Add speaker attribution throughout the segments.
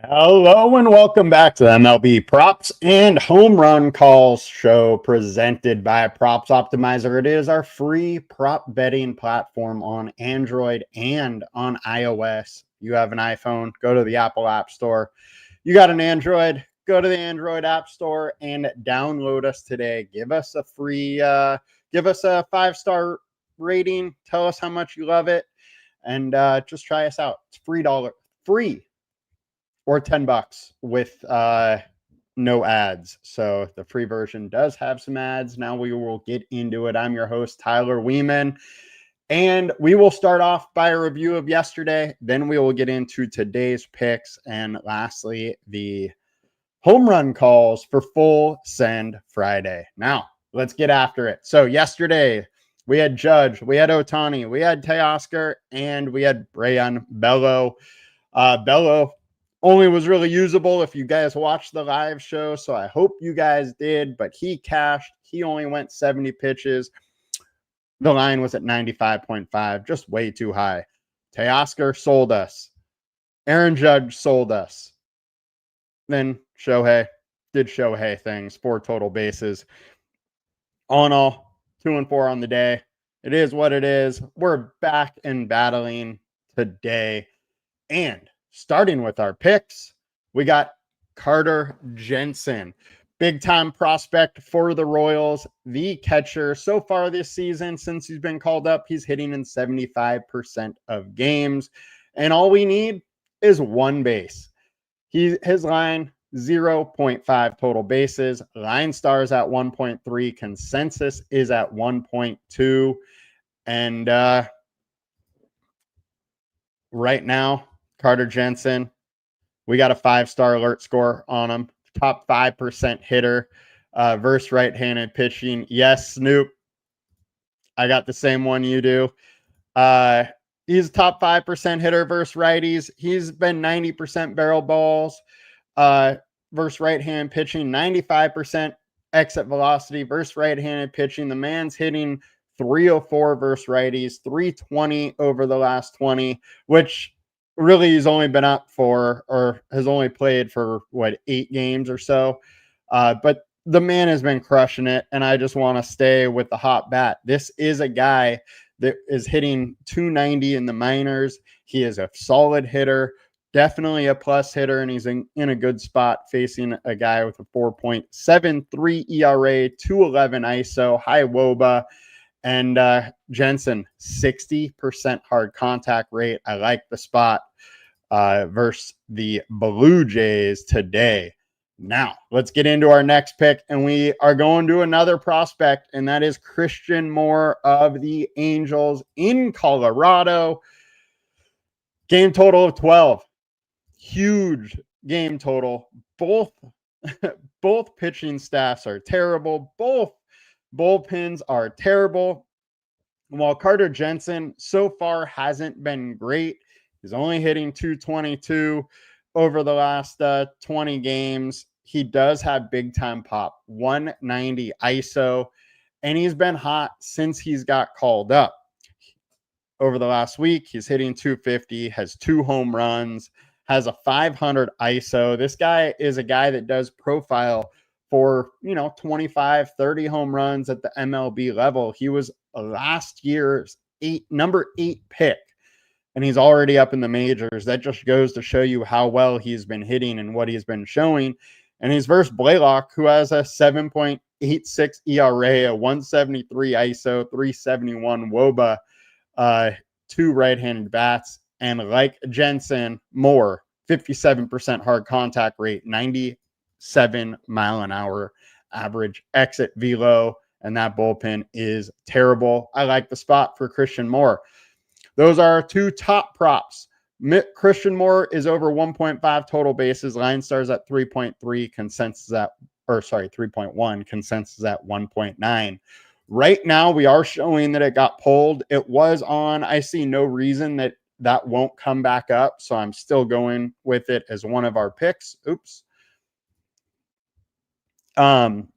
Speaker 1: Hello and welcome back to the MLB Props and Home Run Calls show presented by Props Optimizer. It is our free prop betting platform on Android and on iOS. You have an iPhone, go to the Apple App Store. You got an Android, go to the Android App Store and download us today. Give us a free, give us a 5-star rating. Tell us how much you love it, and just try us out. It's free. Or $10 with no ads. So the free version does have some ads. Now we will get into it. I'm your host, Tyler Wiemann, and we will start off by a review of yesterday. Then we will get into today's picks, and lastly, the home run calls for Full Send Friday. Now let's get after it. So yesterday we had Judge, we had Ohtani, we had Teoscar, and we had Brayan Bello. Bello only was really usable if you guys watched the live show, so I hope you guys did, but he cashed. He only went 70 pitches. The line was at 95.5, just way too high. Teoscar sold us. Aaron Judge sold us. Then Shohei did Shohei things, 4 total bases. All in all, 2-4 on the day. It is what it is. We're back and battling today. And starting with our picks, we got Carter Jensen, big-time prospect for the Royals, the catcher. So far this season, since he's been called up, he's hitting in 75% of games. And all we need is one base. His line, 0.5 total bases. LineStar is at 1.3. Consensus is at 1.2. And right now, Carter Jensen, we got a 5-star alert score on him. Top 5% hitter versus right-handed pitching. Yes, Snoop, I got the same one you do. He's top 5% hitter versus righties. He's been 90% barrel balls versus right-hand pitching. 95% exit velocity versus right-handed pitching. The man's hitting 304 versus righties, 320 over the last 20, which really he's only been up for, or has only played for, 8 games or so. But the man has been crushing it, and I just want to stay with the hot bat. This is a guy that is hitting 290 in the minors. He is a solid hitter, definitely a plus hitter, and he's in a good spot facing a guy with a 4.73 ERA, 211 ISO, high WOBA. And Jensen, 60% hard contact rate. I like the spot versus the Blue Jays today. Now, let's get into our next pick, and we are going to another prospect, and that is Christian Moore of the Angels in Colorado. Game total of 12. Huge game total. Both pitching staffs are terrible. Both bullpens are terrible. While Carter Jensen so far hasn't been great, he's only hitting 222 over the last 20 games. He does have big time pop, 190 ISO, and he's been hot since he's got called up. Over the last week, he's hitting 250, has 2 home runs, has a 500 ISO. This guy is a guy that does profile for, 25, 30 home runs at the MLB level. He was last year's number 8 pick, and he's already up in the majors. That just goes to show you how well he's been hitting and what he's been showing. And he's versus Blaylock, who has a 7.86 ERA, a 173 ISO, 371 WOBA, 2 right-handed bats. And like Jensen, Moore, 57% hard contact rate, 97 mile an hour average exit velo, and that bullpen is terrible. I like the spot for Christian Moore. Those are our 2 top props. Christian Moore is over 1.5 total bases. LineStar's at 3.3, consensus at 3.1, consensus at 1.9. Right now, we are showing that it got pulled. It was on. I see no reason that won't come back up, so I'm still going with it as one of our picks. Oops. And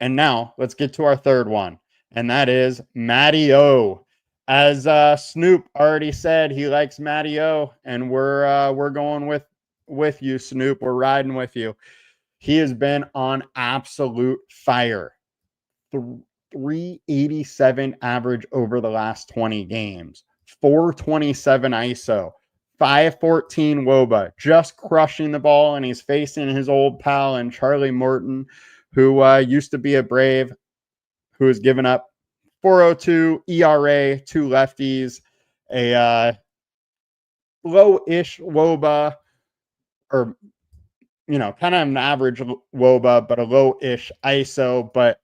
Speaker 1: now let's get to our third one, and that is Matty O. As Snoop already said, he likes Matty O, and we're going with with you, Snoop. We're riding with you. He has been on absolute fire. 387 average over the last 20 games. 427 ISO. 514 WOBA. Just crushing the ball, and he's facing his old pal and Charlie Morton, who used to be a Brave, who has given up 402 ERA, 2 lefties, a low-ish WOBA, or, kind of an average WOBA, but a low-ish ISO. But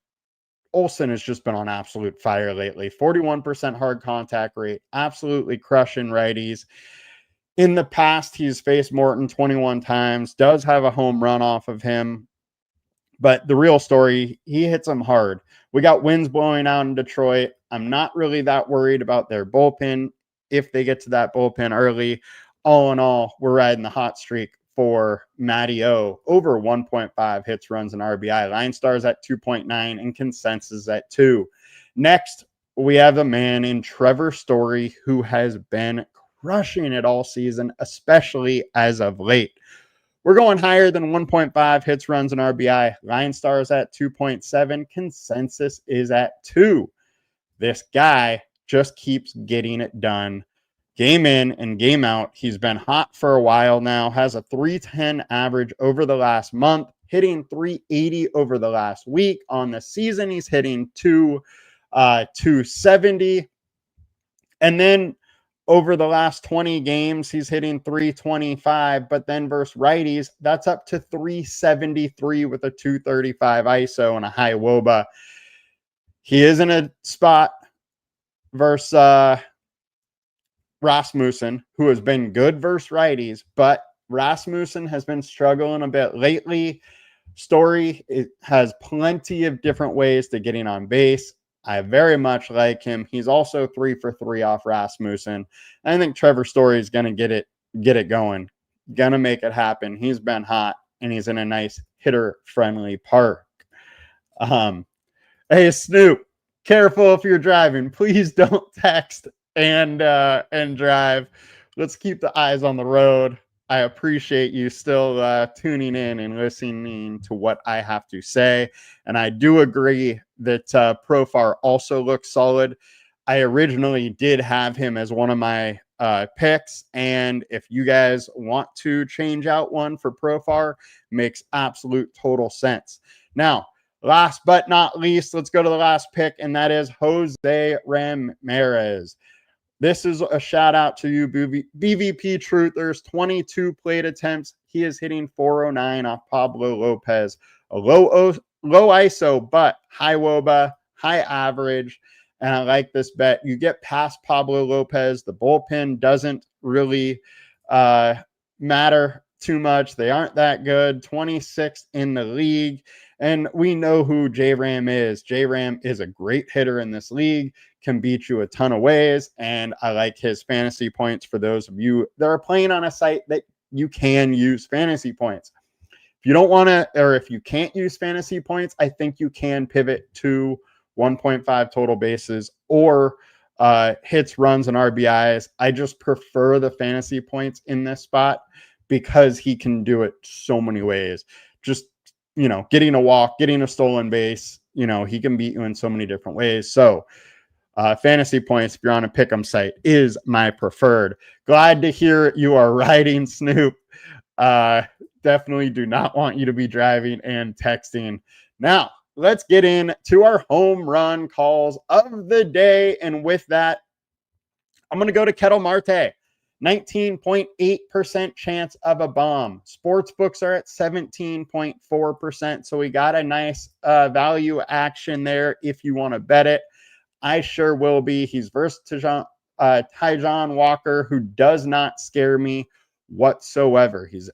Speaker 1: Olsen has just been on absolute fire lately. 41% hard contact rate, absolutely crushing righties. In the past, he's faced Morton 21 times, does have a home run off of him. But the real story, he hits them hard. We got winds blowing out in Detroit. I'm not really that worried about their bullpen if they get to that bullpen early. All in all, we're riding the hot streak for Matty O. Over 1.5 hits, runs, and RBI. LineStar's at 2.9 and consensus at 2. Next, we have a man in Trevor Story who has been crushing it all season, especially as of late. We're going higher than 1.5 hits, runs, and RBI. LineStar is at 2.7. Consensus is at 2. This guy just keeps getting it done. Game in and game out. He's been hot for a while now. Has a 310 average over the last month. Hitting 380 over the last week. On the season, he's hitting 270. And then over the last 20 games, he's hitting 325, but then versus righties, that's up to 373 with a 235 ISO and a high WOBA. He is in a spot versus Rasmussen, who has been good versus righties, but Rasmussen has been struggling a bit lately. Story, it has plenty of different ways to getting on base. I very much like him. He's also 3 for 3 off Rasmussen. I think Trevor Story is going to get it going. Going to make it happen. He's been hot, and he's in a nice hitter-friendly park. Hey, Snoop, careful if you're driving. Please don't text and drive. Let's keep the eyes on the road. I appreciate you still tuning in and listening to what I have to say. And I do agree that Profar also looks solid. I originally did have him as one of my picks. And if you guys want to change out one for Profar, makes absolute total sense. Now, last but not least, let's go to the last pick, and that is Jose Ramirez. This is a shout out to you, BVP Truthers. 22 plate attempts. He is hitting 409 off Pablo Lopez. A low ISO, but high WOBA, high average. And I like this bet. You get past Pablo Lopez. The bullpen doesn't really matter too much. They aren't that good. 26th in the league. And we know who J-Ram is. J-Ram is a great hitter in this league, can beat you a ton of ways, and I like his fantasy points for those of you that are playing on a site that you can use fantasy points. If you don't want to, or if you can't use fantasy points, I think you can pivot to 1.5 total bases or hits, runs, and RBIs. I just prefer the fantasy points in this spot because he can do it so many ways. Just, getting a walk, getting a stolen base, he can beat you in so many different ways. So fantasy points, if you're on a pick'em site, is my preferred. Glad to hear you are riding, Snoop. Definitely do not want you to be driving and texting. Now, let's get into our home run calls of the day. And with that, I'm going to go to Ketel Marte. 19.8% chance of a bomb. Sports books are at 17.4%. So we got a nice value action there if you want to bet it. I sure will be. He's versus Taijuan Walker, who does not scare me whatsoever. He's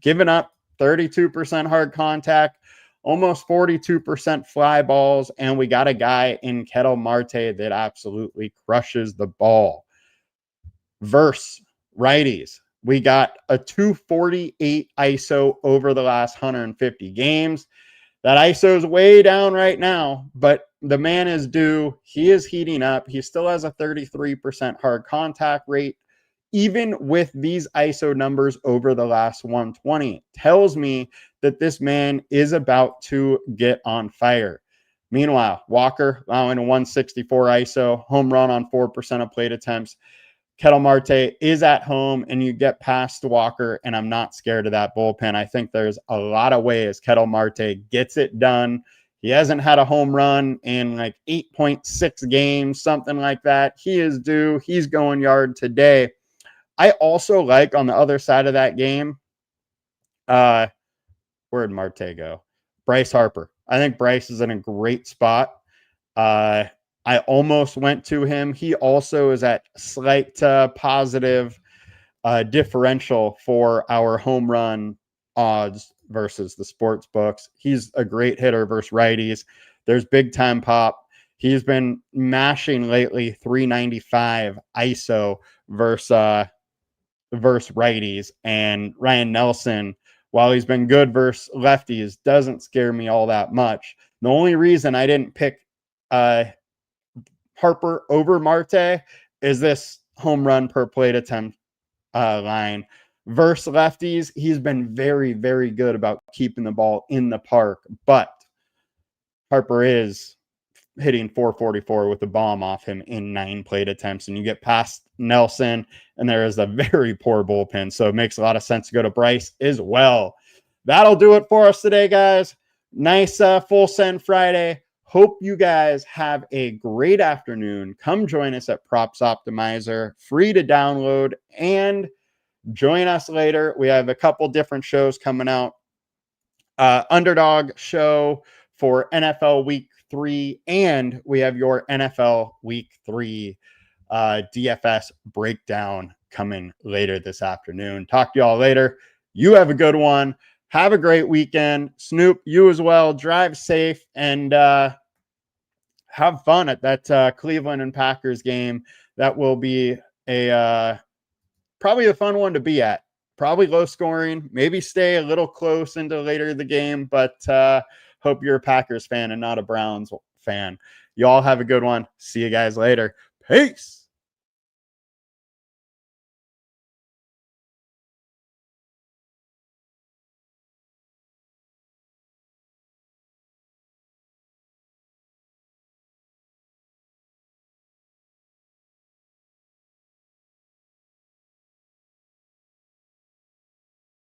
Speaker 1: given up 32% hard contact, almost 42% fly balls, and we got a guy in Ketel Marte that absolutely crushes the ball. Versus righties, we got a 248 ISO over the last 150 games. That ISO is way down right now, but the man is due. He is heating up. He still has a 33% hard contact rate, even with these ISO numbers over the last 120, tells me that this man is about to get on fire. Meanwhile, Walker allowing a 164 ISO, home run on 4% of plate attempts. Ketel Marte is at home, and you get past Walker, and I'm not scared of that bullpen. I think there's a lot of ways Ketel Marte gets it done. He hasn't had a home run in like 8.6 games, something like that. He is due. He's going yard today. I also like on the other side of that game, where'd Marte go? Bryce Harper. I think Bryce is in a great spot. I almost went to him. He also is at slight positive differential for our home run odds versus the sports books. He's a great hitter versus righties. There's big time pop. He's been mashing lately 395 ISO versus righties. And Ryan Nelson, while he's been good versus lefties, doesn't scare me all that much. The only reason I didn't pick Harper over Marte is this home run per plate attempt line. Versus lefties, he's been very, very good about keeping the ball in the park, but Harper is hitting 444 with a bomb off him in 9 plate attempts, and you get past Nelson, and there is a very poor bullpen, so it makes a lot of sense to go to Bryce as well. That'll do it for us today, guys. Nice full send Friday. Hope you guys have a great afternoon. Come join us at Props Optimizer, free to download, and join us later. We have a couple different shows coming out. Underdog show for NFL Week 3, and we have your NFL Week 3 DFS breakdown coming later this afternoon. Talk to y'all later. You have a good one. Have a great weekend. Snoop, you as well. Drive safe and have fun at that Cleveland and Packers game. That will be a probably a fun one to be at. Probably low scoring. Maybe stay a little close into later in the game, but hope you're a Packers fan and not a Browns fan. Y'all have a good one. See you guys later. Peace.